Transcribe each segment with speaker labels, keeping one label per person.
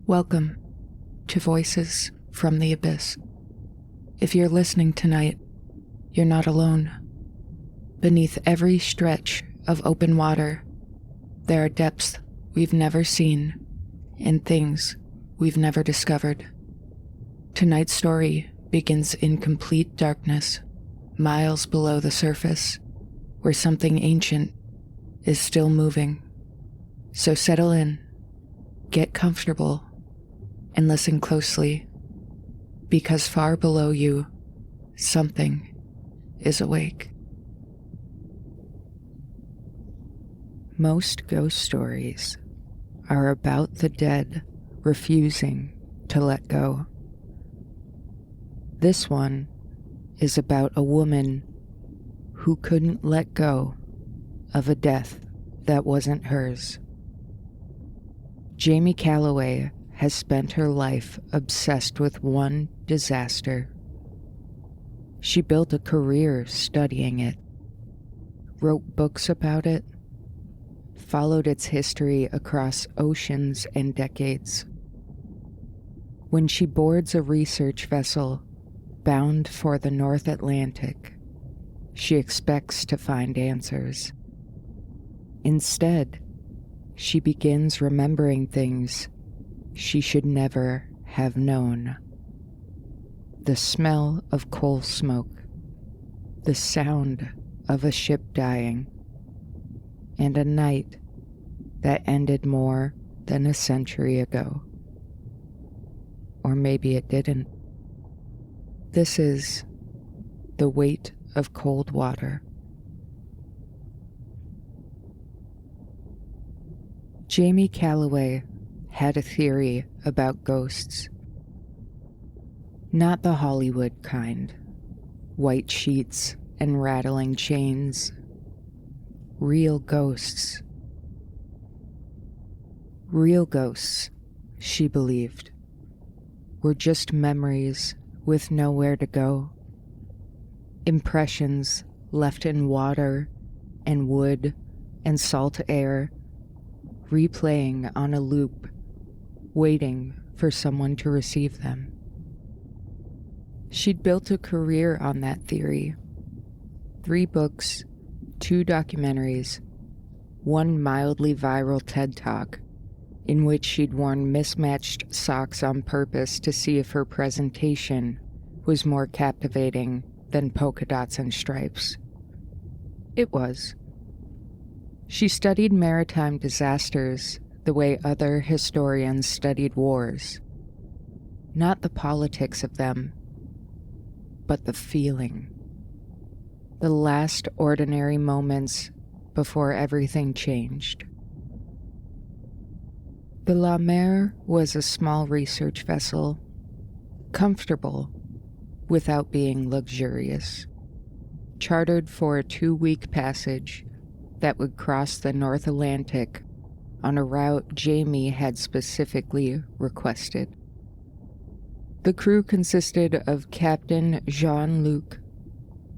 Speaker 1: Welcome to Voices from the Abyss. If you're listening tonight, you're not alone. Beneath every stretch of open water, there are depths we've never seen and things we've never discovered. Tonight's story begins in complete darkness, miles below the surface, where something ancient is still moving. So settle in, get comfortable, and listen closely, because far below you, something is awake. Most ghost stories are about the dead refusing to let go. This one is about a woman who couldn't let go of a death that wasn't hers. Jamie Calloway has spent her life obsessed with one disaster. She built a career studying it, wrote books about it, followed its history across oceans and decades. When she boards a research vessel bound for the North Atlantic, she expects to find answers. Instead, she begins remembering things she should never have known. The smell of coal smoke, the sound of a ship dying, and a night that ended more than a century ago. Or maybe it didn't. This is The Weight of Cold Water. Jamie Calloway had a theory about ghosts. Not the Hollywood kind, white sheets and rattling chains. Real ghosts. Real ghosts, she believed, were just memories with nowhere to go. Impressions left in water and wood and salt air, replaying on a loop, waiting for someone to receive them. She'd built a career on that theory. 3 books, 2 documentaries, 1 mildly viral TED Talk, in which she'd worn mismatched socks on purpose to see if her presentation was more captivating than polka dots and stripes. It was. She studied maritime disasters the way other historians studied wars. Not the politics of them, but the feeling. The last ordinary moments before everything changed. The La Mer was a small research vessel, comfortable without being luxurious, chartered for a 2-week passage that would cross the North Atlantic on a route Jamie had specifically requested. The crew consisted of Captain Jean-Luc,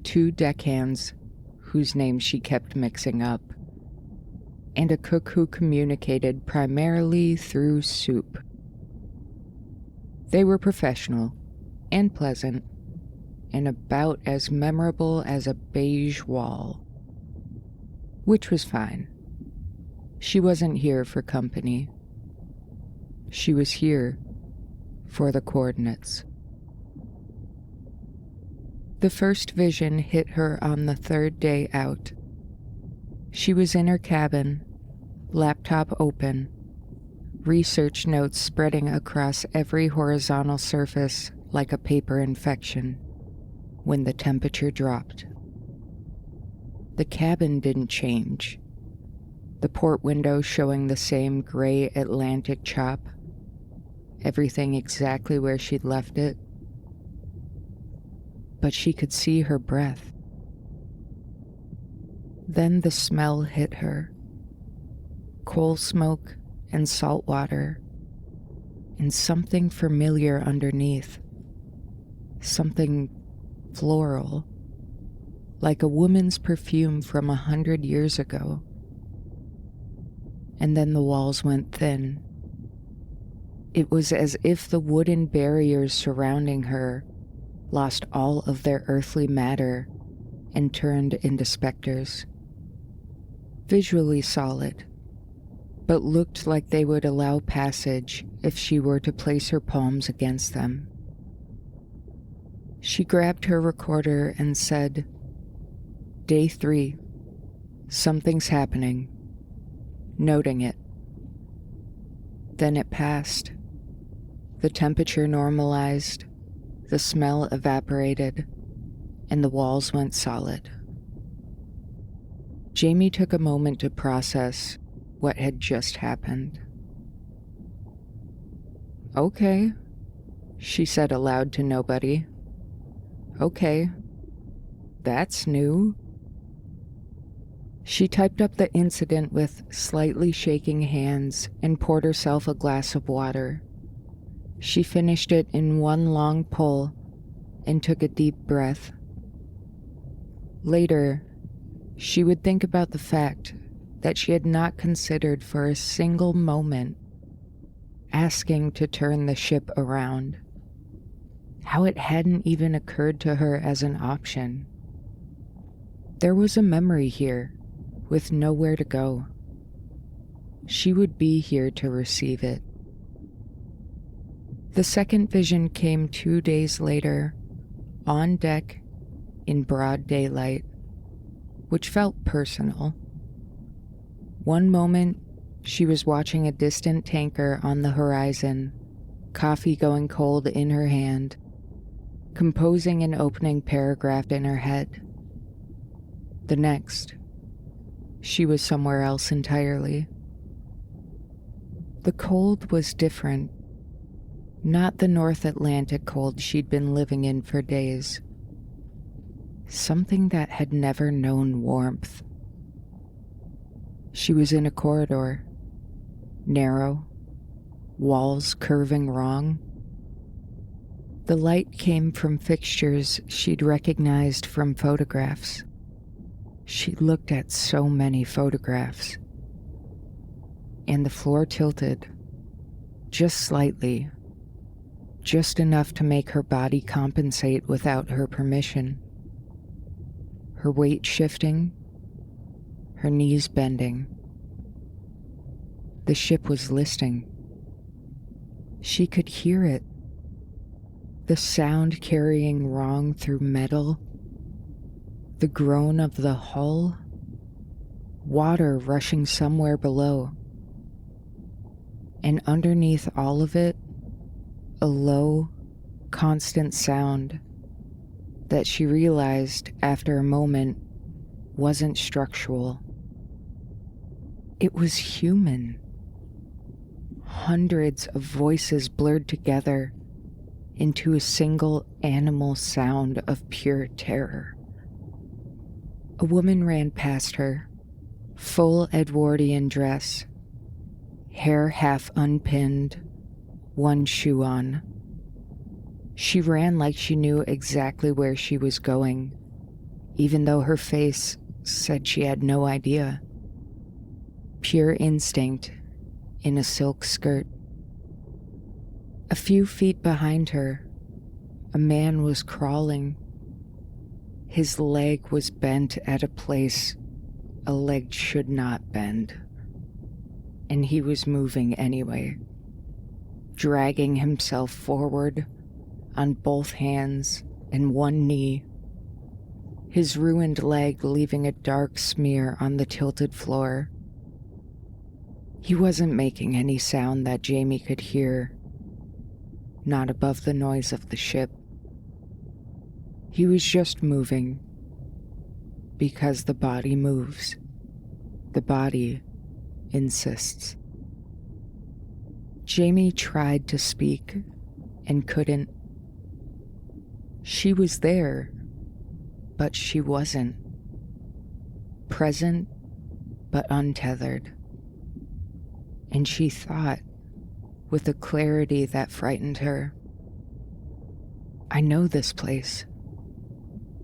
Speaker 1: 2 deckhands, whose names she kept mixing up, and a cook who communicated primarily through soup. They were professional and pleasant, and about as memorable as a beige wall. Which was fine. She wasn't here for company. She was here for the coordinates. The first vision hit her on the 3rd day out. She was in her cabin, laptop open, research notes spreading across every horizontal surface like a paper infection, when the temperature dropped. The cabin didn't change. The port window showing the same gray Atlantic chop, everything exactly where she'd left it. But she could see her breath. Then the smell hit her. Coal smoke and salt water, and something familiar underneath. Something floral, like a woman's perfume from 100 years ago. And then the walls went thin. It was as if the wooden barriers surrounding her lost all of their earthly matter and turned into specters. Visually solid, but looked like they would allow passage if she were to place her palms against them. She grabbed her recorder and said, "Day 3. Something's happening." Noting it. Then it passed. The temperature normalized, the smell evaporated, and the walls went solid. Jamie took a moment to process what had just happened. "Okay," she said aloud to nobody. "Okay. That's new." She typed up the incident with slightly shaking hands and poured herself a glass of water. She finished it in one long pull and took a deep breath. Later, she would think about the fact that she had not considered for a single moment asking to turn the ship around. How it hadn't even occurred to her as an option. There was a memory here with nowhere to go. She would be here to receive it. The second vision came 2 days later, on deck, in broad daylight, which felt personal. One moment, she was watching a distant tanker on the horizon, coffee going cold in her hand, composing an opening paragraph in her head. The next, she was somewhere else entirely. The cold was different. Not the North Atlantic cold she'd been living in for days. Something that had never known warmth. She was in a corridor, narrow, walls curving wrong. The light came from fixtures she'd recognized from photographs. She'd looked at so many photographs. And the floor tilted, just slightly, just enough to make her body compensate without her permission. Her weight shifting, her knees bending. The ship was listing. She could hear it. The sound carrying wrong through metal. The groan of the hull. Water rushing somewhere below. And underneath all of it, a low, constant sound that she realized after a moment wasn't structural. It was human. Hundreds of voices blurred together into a single animal sound of pure terror. A woman ran past her, full Edwardian dress, hair half unpinned, one shoe on. She ran like she knew exactly where she was going, even though her face said she had no idea. Pure instinct in a silk skirt. A few feet behind her, a man was crawling. His leg was bent at a place a leg should not bend. And he was moving anyway, dragging himself forward on both hands and one knee, his ruined leg leaving a dark smear on the tilted floor. He wasn't making any sound that Jamie could hear, not above the noise of the ship. He was just moving, because the body moves. The body insists. Jamie tried to speak and couldn't. She was there, but she wasn't. Present, but untethered. And she thought, with a clarity that frightened her, I know this place.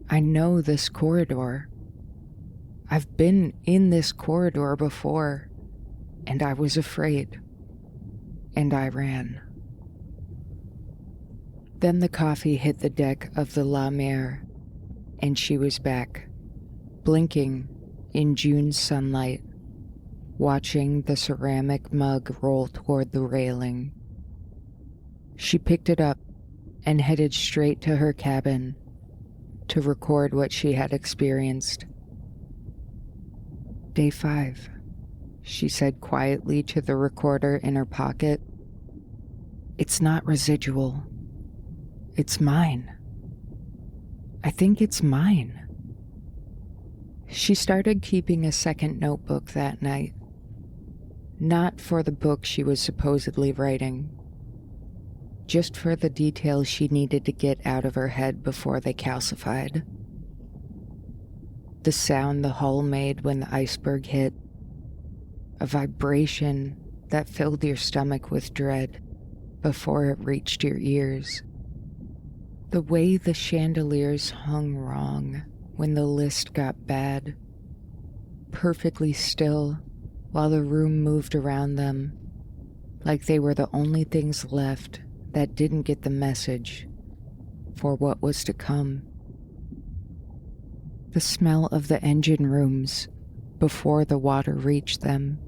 Speaker 1: I know this corridor. I've been in this corridor before, and I was afraid. And I ran. Then the coffee hit the deck of the La Mer, and she was back, blinking in June's sunlight, watching the ceramic mug roll toward the railing. She picked it up and headed straight to her cabin to record what she had experienced. Day 5, she said quietly to the recorder in her pocket. It's not residual. It's mine. I think it's mine. She started keeping a second notebook that night. Not for the book she was supposedly writing, just for the details she needed to get out of her head before they calcified. The sound the hull made when the iceberg hit, a vibration that filled your stomach with dread before it reached your ears. The way the chandeliers hung wrong when the list got bad, perfectly still while the room moved around them, like they were the only things left that didn't get the message for what was to come. The smell of the engine rooms before the water reached them,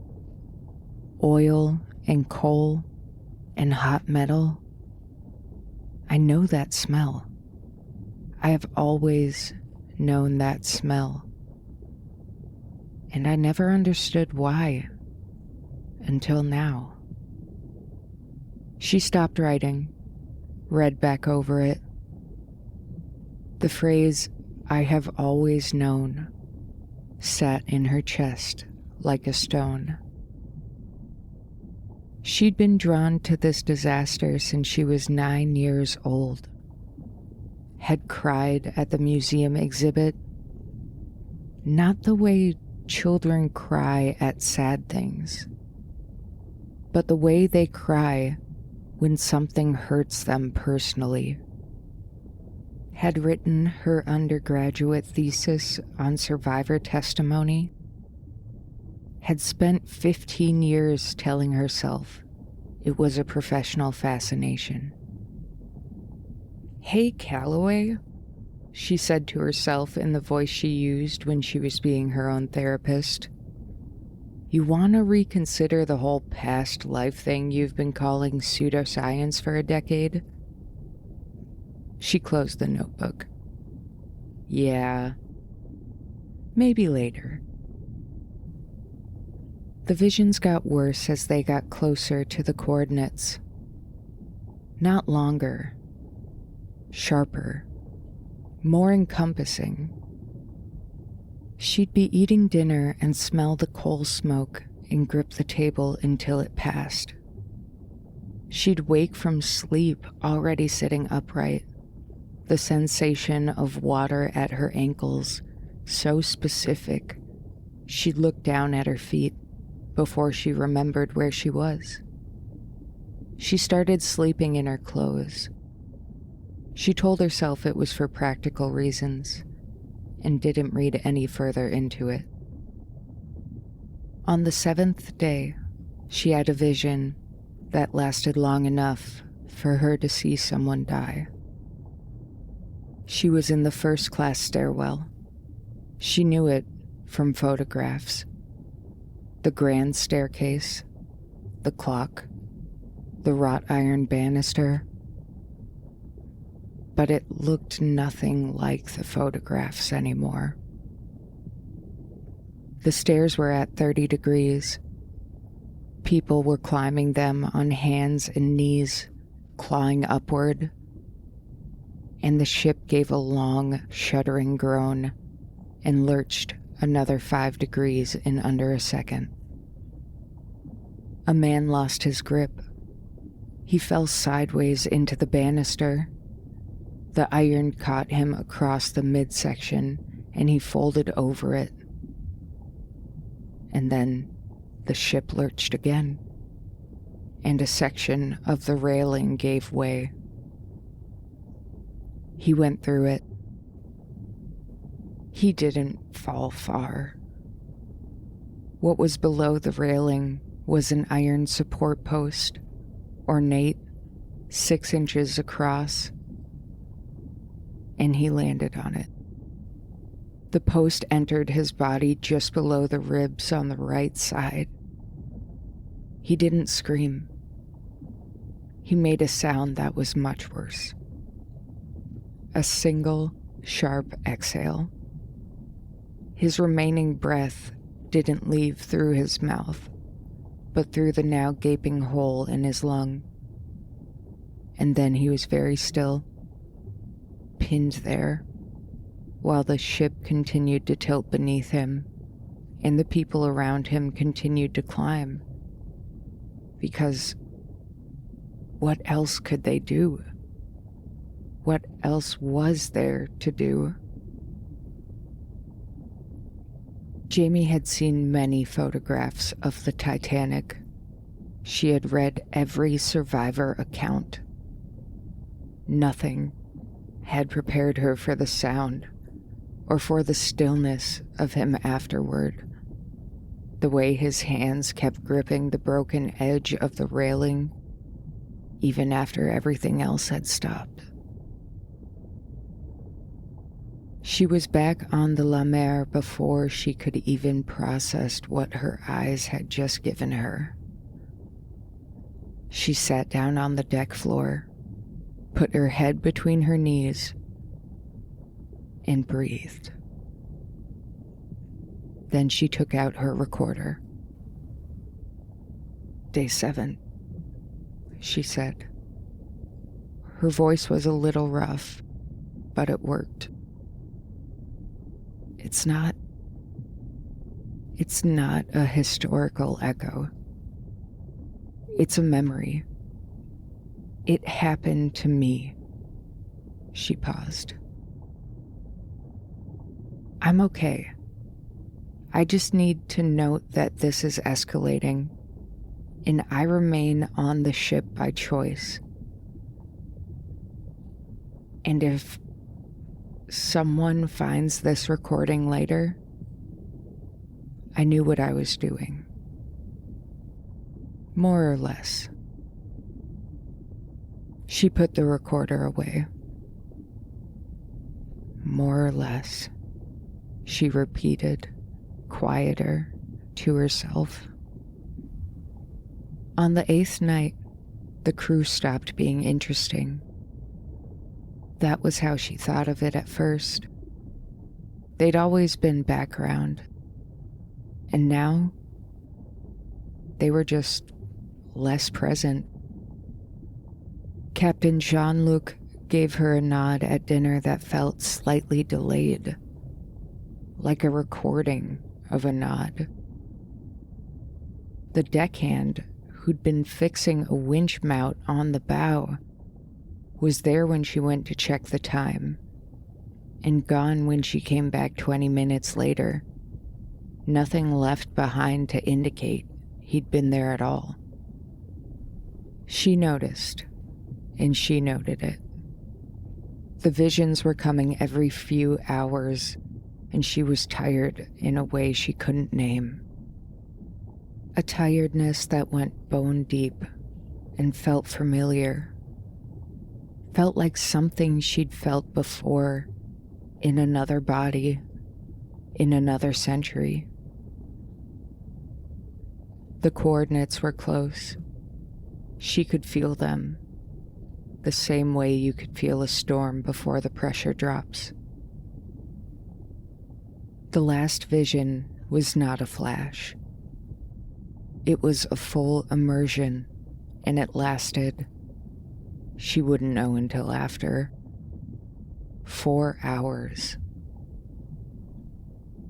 Speaker 1: oil and coal and hot metal. I know that smell. I have always known that smell. And I never understood why until now. She stopped writing, read back over it. The phrase, "I have always known," sat in her chest like a stone. She'd been drawn to this disaster since she was 9 years old. Had cried at the museum exhibit, not the way children cry at sad things, but the way they cry when something hurts them personally. Had written her undergraduate thesis on survivor testimony. Had spent 15 years telling herself it was a professional fascination. "Hey, Calloway," she said to herself in the voice she used when she was being her own therapist. "You want to reconsider the whole past life thing you've been calling pseudoscience for a decade?" She closed the notebook. "Yeah, maybe later." The visions got worse as they got closer to the coordinates. Not longer, sharper, more encompassing. She'd be eating dinner and smell the coal smoke and grip the table until it passed. She'd wake from sleep already sitting upright, the sensation of water at her ankles so specific she'd look down at her feet before she remembered where she was. She started sleeping in her clothes. She told herself it was for practical reasons and didn't read any further into it. On the 7th day, she had a vision that lasted long enough for her to see someone die. She was in the first-class stairwell. She knew it from photographs. The grand staircase, the clock, the wrought iron banister. But it looked nothing like the photographs anymore. The stairs were at 30 degrees. People were climbing them on hands and knees, clawing upward. And the ship gave a long, shuddering groan and lurched another 5 degrees in under a second. A man lost his grip. He fell sideways into the banister. The iron caught him across the midsection, and he folded over it. And then the ship lurched again, and a section of the railing gave way. He went through it. He didn't fall far. What was below the railing was an iron support post, ornate, 6 inches across and he landed on it. The post entered his body just below the ribs on the right side. He didn't scream. He made a sound that was much worse. A single, sharp exhale. His remaining breath didn't leave through his mouth, but through the now gaping hole in his lung. And then he was very still, pinned there, while the ship continued to tilt beneath him, and the people around him continued to climb. Because what else could they do? What else was there to do? Jamie had seen many photographs of the Titanic. She had read every survivor account. Nothing had prepared her for the sound or for the stillness of him afterward. The way his hands kept gripping the broken edge of the railing, even after everything else had stopped. She was back on the La Mer before she could even process what her eyes had just given her. She sat down on the deck floor, put her head between her knees, and breathed. Then she took out her recorder. "Day 7, she said. Her voice was a little rough, but it worked. It's not a historical echo. It's a memory. It happened to me." She paused. "I'm okay. I just need to note that this is escalating, and I remain on the ship by choice. And if someone finds this recording later, I knew what I was doing. More or less." She put the recorder away. "More or less," she repeated, quieter, to herself. On the 8th night, the crew stopped being interesting. That was how she thought of it at first. They'd always been background, and now they were just less present. Captain Jean-Luc gave her a nod at dinner that felt slightly delayed, like a recording of a nod. The deckhand, who'd been fixing a winch mount on the bow, was there when she went to check the time, and gone when she came back 20 minutes later. Nothing left behind to indicate he'd been there at all. She noticed, and she noted it. The visions were coming every few hours, and she was tired in a way she couldn't name. A tiredness that went bone deep and felt familiar. Felt like something she'd felt before, in another body, in another century. The coordinates were close. She could feel them, the same way you could feel a storm before the pressure drops. The last vision was not a flash. It was a full immersion, and it lasted, she wouldn't know until after, 4 hours.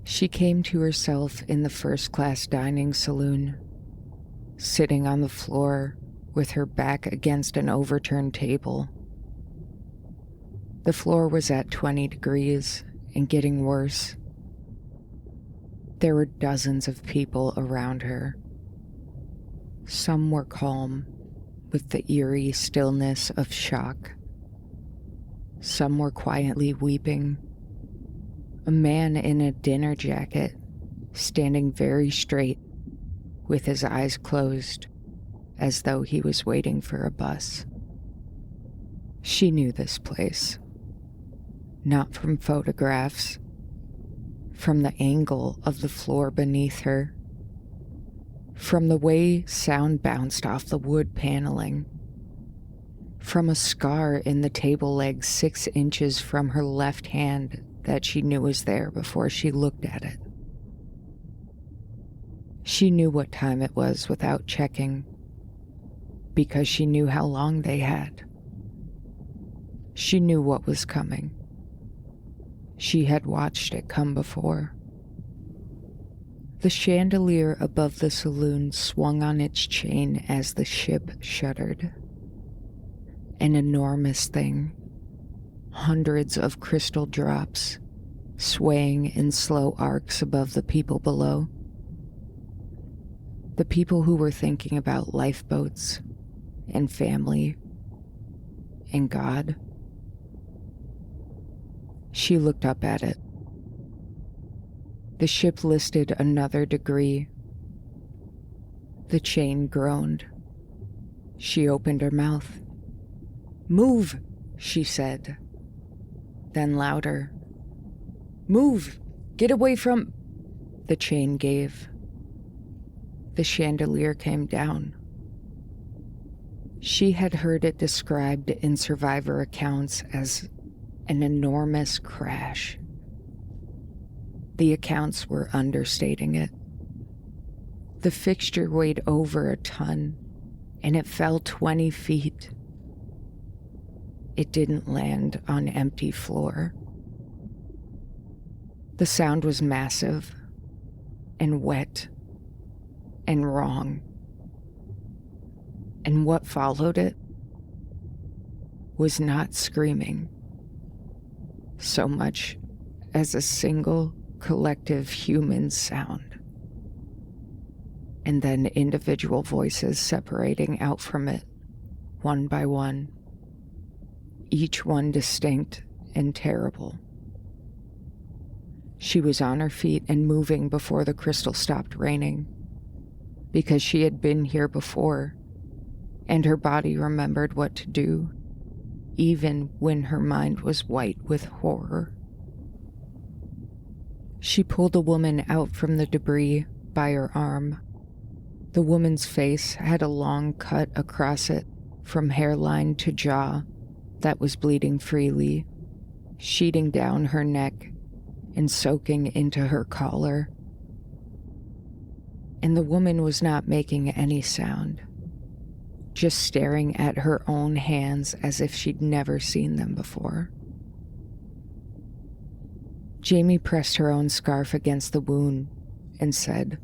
Speaker 1: She came to herself in the first-class dining saloon, sitting on the floor with her back against an overturned table. The floor was at 20 degrees and getting worse. There were dozens of people around her. Some were calm, with the eerie stillness of shock. Some were quietly weeping. A man in a dinner jacket, standing very straight, with his eyes closed, as though he was waiting for a bus. She knew this place. not from photographs, from the angle of the floor beneath her, from the way sound bounced off the wood paneling, from a scar in the table leg 6 inches from her left hand that she knew was there before she looked at it. She knew what time it was without checking, because she knew how long they had. She knew what was coming. She had watched it come before. The chandelier above the saloon swung on its chain as the ship shuddered. An enormous thing, hundreds of crystal drops, swaying in slow arcs above the people below. The people who were thinking about lifeboats and family and God. She looked up at it. The ship listed another degree. The chain groaned. She opened her mouth. "Move," she said. Then louder. "Move! Get away from—" The chain gave. The chandelier came down. She had heard it described in survivor accounts as an enormous crash. The accounts were understating it. The fixture weighed over a ton, and it fell 20 feet. It didn't land on empty floor. The sound was massive, and wet, and wrong. And what followed it was not screaming so much as a single collective human sound, and then individual voices separating out from it, one by one, each one distinct and terrible. She was on her feet and moving before the crystal stopped raining, because she had been here before, and her body remembered what to do, even when her mind was white with horror. She pulled the woman out from the debris by her arm. The woman's face had a long cut across it from hairline to jaw that was bleeding freely, sheeting down her neck and soaking into her collar. And the woman was not making any sound, just staring at her own hands as if she'd never seen them before. Jamie pressed her own scarf against the wound and said,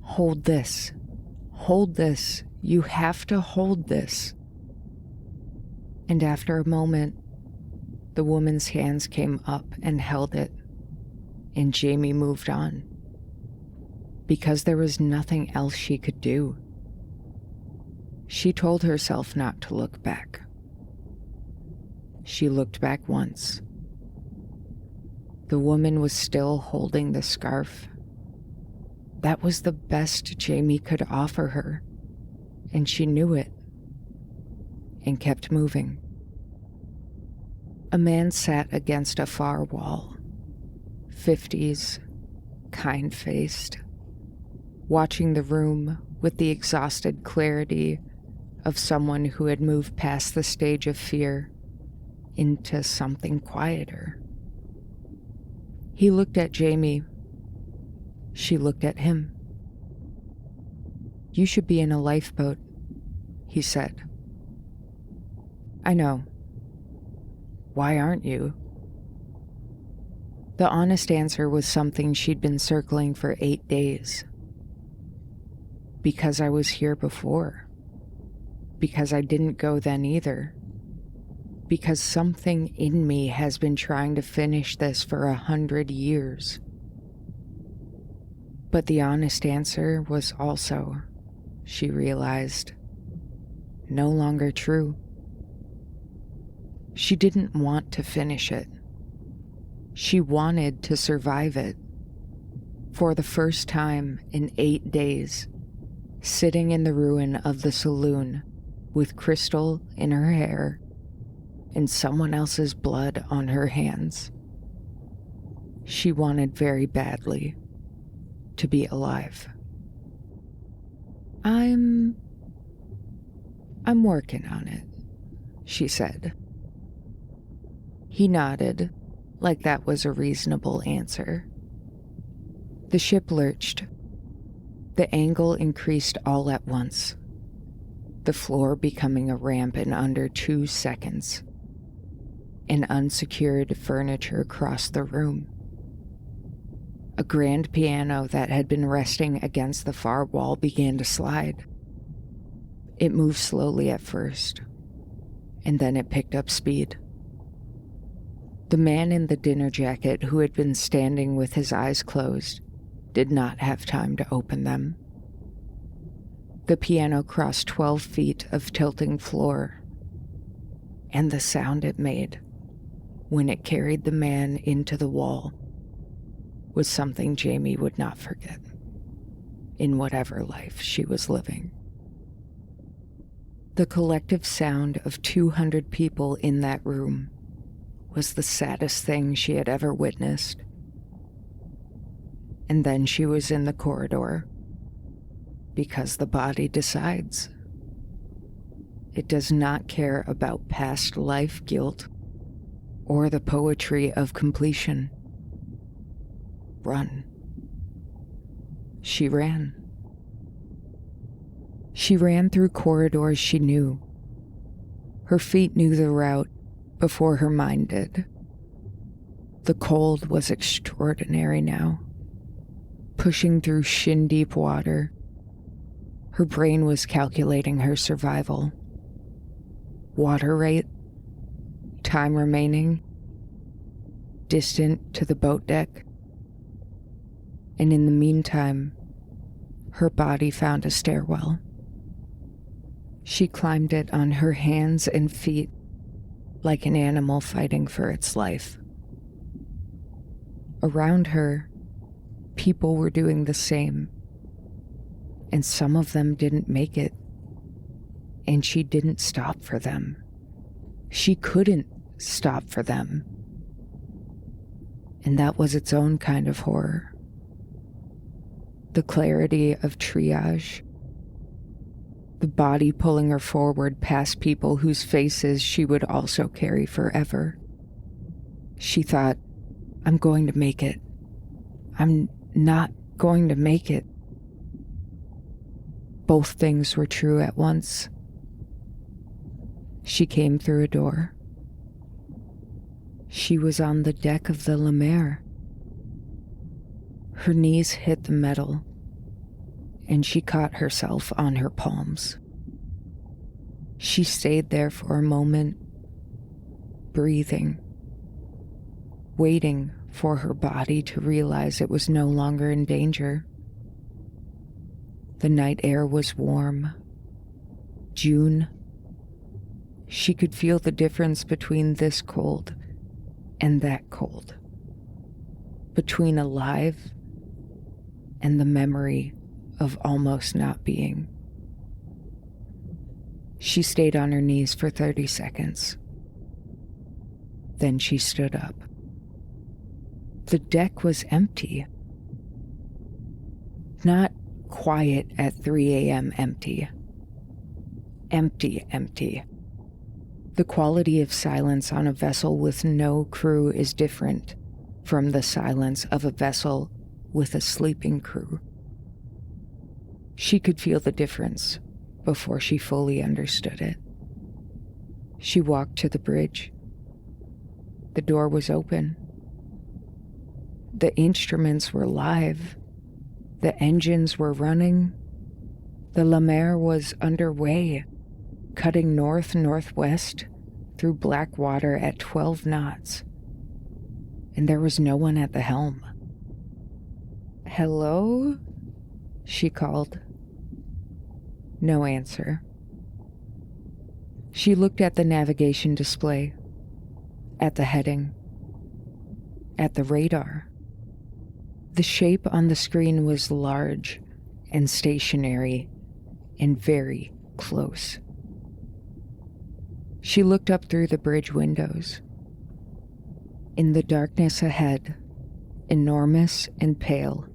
Speaker 1: "Hold this. Hold this. You have to hold this." And after a moment, the woman's hands came up and held it, and Jamie moved on, because there was nothing else she could do. She told herself not to look back. She looked back once. The woman was still holding the scarf. That was the best Jamie could offer her, and she knew it, and kept moving. A man sat against a far wall, 50s, kind-faced, watching the room with the exhausted clarity of someone who had moved past the stage of fear into something quieter. He looked at Jamie. She looked at him. "You should be in a lifeboat," he said. "I know. Why aren't you?" The honest answer was something she'd been circling for 8 days. "Because I was here before. Because I didn't go then either. Because something in me has been trying to finish this for 100 years. But the honest answer was also, she realized, no longer true. She didn't want to finish it. She wanted to survive it. For the first time in 8 days, sitting in the ruin of the saloon with crystal in her hair and someone else's blood on her hands. She wanted very badly to be alive. I'm working on it, she said. He nodded, like that was a reasonable answer. The ship lurched. The angle increased all at once, the floor becoming a ramp in under 2 seconds. An unsecured furniture crossed the room. A grand piano that had been resting against the far wall began to slide. It moved slowly at first, and then it picked up speed. The man in the dinner jacket, who had been standing with his eyes closed, did not have time to open them. The piano crossed 12 feet of tilting floor, and the sound it made when it carried the man into the wall was something Jamie would not forget in whatever life she was living. The collective sound of 200 people in that room was the saddest thing she had ever witnessed. And then she was in the corridor, because the body decides. It does not care about past life guilt or the poetry of completion. Run. She ran. She ran through corridors she knew. Her feet knew the route before her mind did. The cold was extraordinary now, pushing through shin-deep water. Her brain was calculating her survival. Water rate, time remaining, distant to the boat deck. And in the meantime, her body found a stairwell. She climbed it on her hands and feet like an animal fighting for its life. Around her, people were doing the same, and some of them didn't make it, and she didn't stop for them. She couldn't stop for them. And that was its own kind of horror. The clarity of triage. The body pulling her forward past people whose faces she would also carry forever. She thought, I'm going to make it. I'm not going to make it. Both things were true at once. She came through a door. She was on the deck of the La Mer. Her knees hit the metal, and she caught herself on her palms. She stayed there for a moment, breathing, waiting for her body to realize it was no longer in danger. The night air was warm. June. She could feel the difference between this cold and that cold, between alive and the memory of almost not being. She stayed on her knees for 30 seconds. Then she stood up. The deck was empty. Not quiet at 3 a.m. empty. Empty. The quality of silence on a vessel with no crew is different from the silence of a vessel with a sleeping crew. She could feel the difference before she fully understood it. She walked to the bridge. The door was open. The instruments were live. The engines were running. The La Mer was underway, cutting north-northwest through black water at 12 knots. And there was no one at the helm. "Hello?" she called. No answer. She looked at the navigation display, at the heading, at the radar. The shape on the screen was large and stationary and very close. She looked up through the bridge windows. In the darkness ahead, enormous and pale,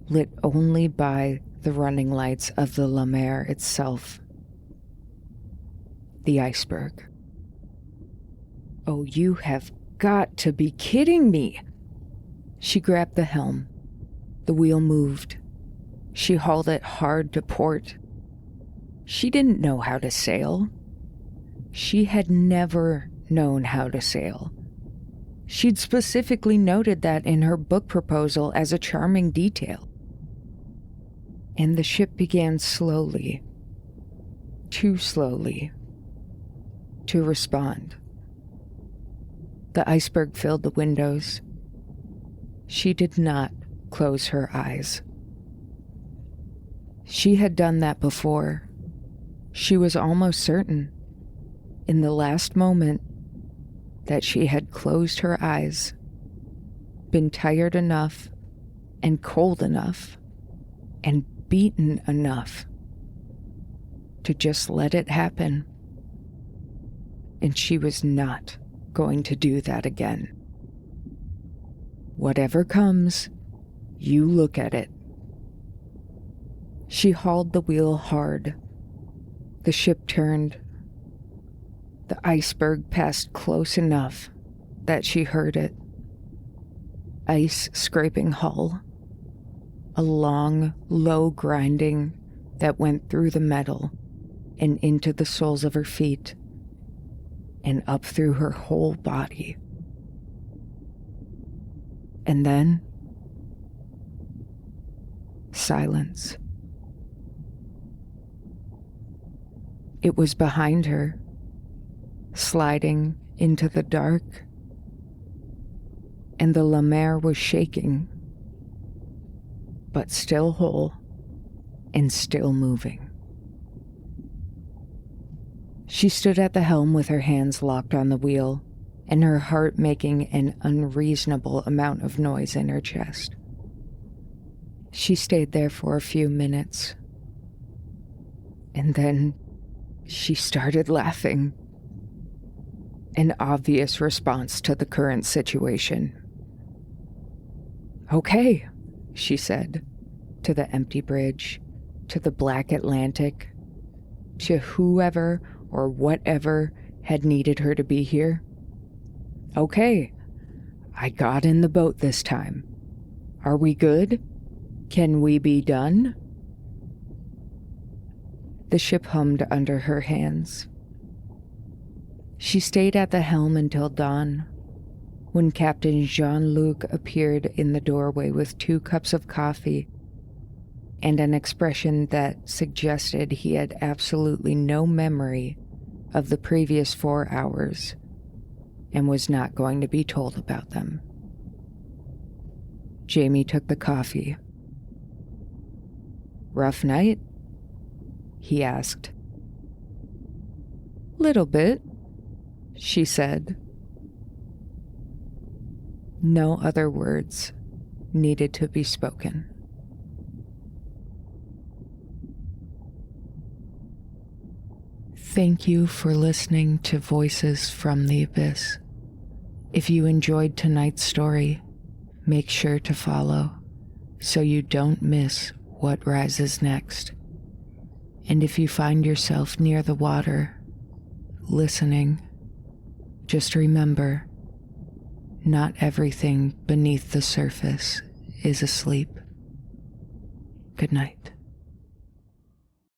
Speaker 1: lit only by the running lights of the La Mer itself, the iceberg. Oh, you have got to be kidding me! She grabbed the helm. The wheel moved. She hauled it hard to port. She didn't know how to sail. She had never known how to sail. She'd specifically noted that in her book proposal as a charming detail. And the ship began slowly, too slowly, to respond. The iceberg filled the windows. She did not close her eyes. She had done that before. She was almost certain, in the last moment, that she had closed her eyes, been tired enough, and cold enough, and beaten enough to just let it happen. And she was not going to do that again. Whatever comes, you look at it. She hauled the wheel hard. The ship turned. The iceberg passed close enough that she heard it. Ice scraping hull. A long, low grinding that went through the metal and into the soles of her feet and up through her whole body. And then, silence. It was behind her, sliding into the dark, and the La Mer was shaking, but still whole and still moving. She stood at the helm with her hands locked on the wheel and her heart making an unreasonable amount of noise in her chest. She stayed there for a few minutes, and then she started laughing, an obvious response to the current situation. "Okay," she said, to the empty bridge, to the black Atlantic, to whoever or whatever had needed her to be here. "Okay, I got in the boat this time. Are we good? Can we be done?" The ship hummed under her hands. She stayed at the helm until dawn, when Captain Jean-Luc appeared in the doorway with 2 cups of coffee and an expression that suggested he had absolutely no memory of the previous 4 hours and was not going to be told about them. Jamie took the coffee. "Rough night?" he asked. "Little bit," she said. No other words needed to be spoken. Thank you for listening to Voices from the Abyss. If you enjoyed tonight's story, make sure to follow so you don't miss what rises next. And if you find yourself near the water, listening, just remember, not everything beneath the surface is asleep. Good night.